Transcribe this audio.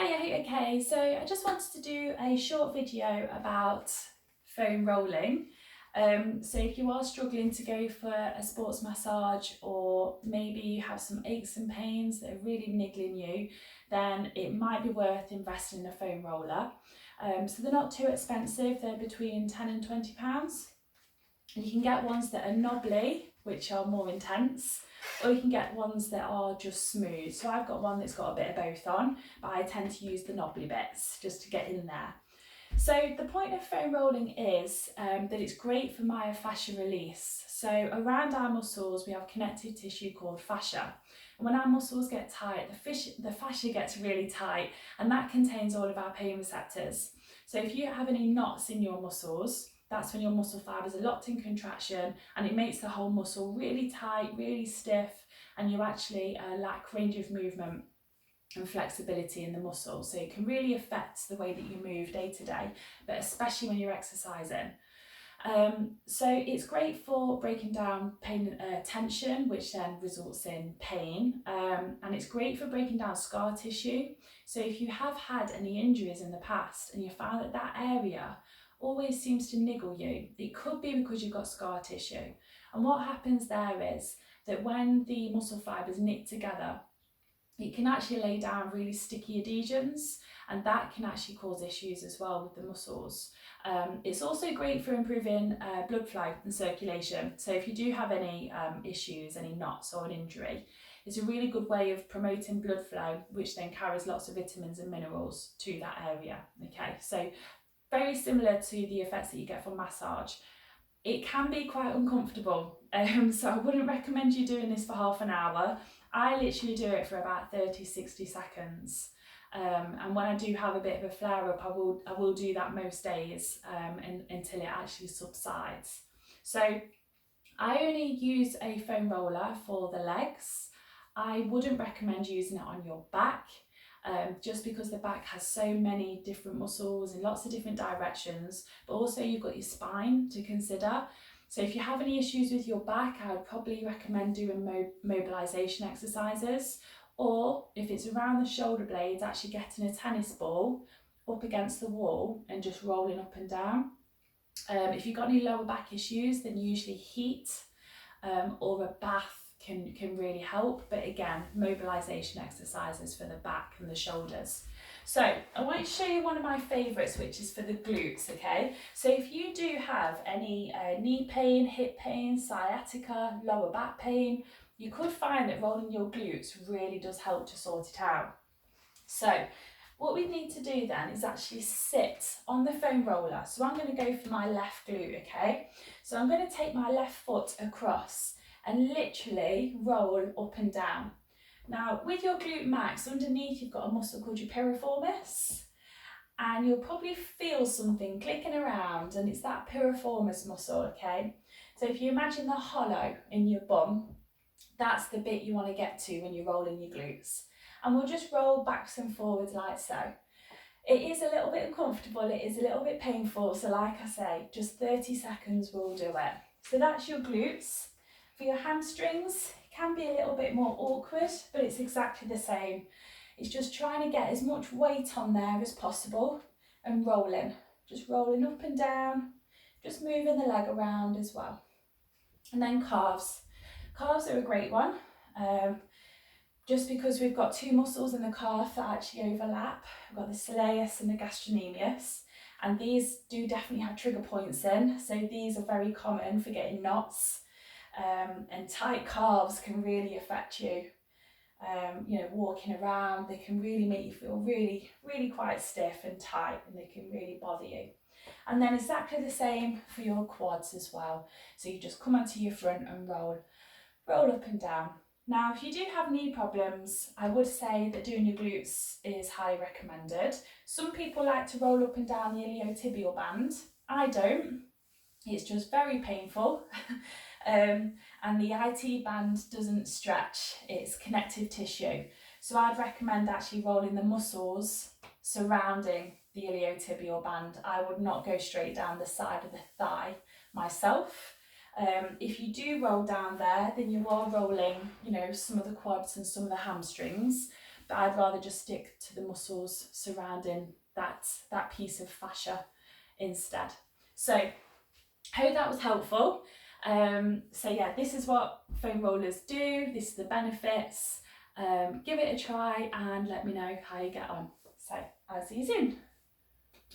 Hiya, okay, so I just wanted to do a short video about foam rolling. So if you are struggling to go for a sports massage, or maybe you have some aches and pains that are really niggling you, then it might be worth investing in a foam roller. So they're not too expensive, they're between £10 and £20. And you can get ones that are knobbly, which are more intense, or you can get ones that are just smooth. So I've got one that's got a bit of both on, but I tend to use the knobbly bits just to get in there. So the point of foam rolling is that it's great for myofascial release. So around our muscles we have connective tissue called fascia. And when our muscles get tight, the fascia gets really tight, and that contains all of our pain receptors. So if you have any knots in your muscles, that's when your muscle fibers are locked in contraction, and it makes the whole muscle really tight, really stiff, and you actually lack range of movement and flexibility in the muscle. So it can really affect the way that you move day to day, but especially when you're exercising. So it's great for breaking down pain, tension, which then results in pain, and it's great for breaking down scar tissue. So if you have had any injuries in the past and you found that that area always seems to niggle you, it could be because you've got scar tissue. And what happens there is that when the muscle fibers knit together, it can actually lay down really sticky adhesions, and that can actually cause issues as well with the muscles. It's also great for improving blood flow and circulation. So if you do have any issues, any knots or an injury, it's a really good way of promoting blood flow, which then carries lots of vitamins and minerals to that area. Okay, so very similar to the effects that you get from massage. It can be quite uncomfortable, so I wouldn't recommend you doing this for half an hour. I literally do it for about 30-60 seconds. And when I do have a bit of a flare up, I will do that most days until it actually subsides. So I only use a foam roller for the legs. I wouldn't recommend using it on your back, just because the back has so many different muscles in lots of different directions, but also you've got your spine to consider. So if you have any issues with your back, I would probably recommend doing mobilization exercises, or if it's around the shoulder blades, actually getting a tennis ball up against the wall and just rolling up and down. If you've got any lower back issues, then usually heat or a bath can really help, but again, mobilization exercises for the back and the shoulders. So I want to show you one of my favorites, which is for the glutes. Okay, so if you do have any knee pain, hip pain, sciatica, lower back pain, you could find that rolling your glutes really does help to sort it out. So what we need to do then is actually sit on the foam roller. So I'm going to go for my left glute. Okay, so I'm going to take my left foot across and literally roll up and down. Now with your glute max, underneath you've got a muscle called your piriformis, and you'll probably feel something clicking around, and it's that piriformis muscle. Okay, so if you imagine the hollow in your bum, that's the bit you want to get to when you're rolling your glutes. And we'll just roll backs and forwards like so. It is a little bit uncomfortable, it is a little bit painful, so like I say, just 30 seconds will do it. So that's your glutes. For your hamstrings, it can be a little bit more awkward, but it's exactly the same. It's just trying to get as much weight on there as possible and rolling. Just rolling up and down, just moving the leg around as well. And then calves. Calves are a great one, just because we've got two muscles in the calf that actually overlap. We've got the soleus and the gastrocnemius, and these do definitely have trigger points in, so these are very common for getting knots. And tight calves can really affect you. Walking around, they can really make you feel really, really quite stiff and tight, and they can really bother you. And then exactly the same for your quads as well. So you just come onto your front and roll up and down. Now, if you do have knee problems, I would say that doing your glutes is highly recommended. Some people like to roll up and down the iliotibial band. I don't. It's just very painful. And the IT band doesn't stretch, it's connective tissue. So I'd recommend actually rolling the muscles surrounding the iliotibial band. I would not go straight down the side of the thigh myself. If you do roll down there, then you are rolling, some of the quads and some of the hamstrings. but I'd rather just stick to the muscles surrounding that piece of fascia instead. So hope that was helpful. So yeah, this is what foam rollers do, this is the benefits. Give it a try and let me know how you get on. So I'll see you soon.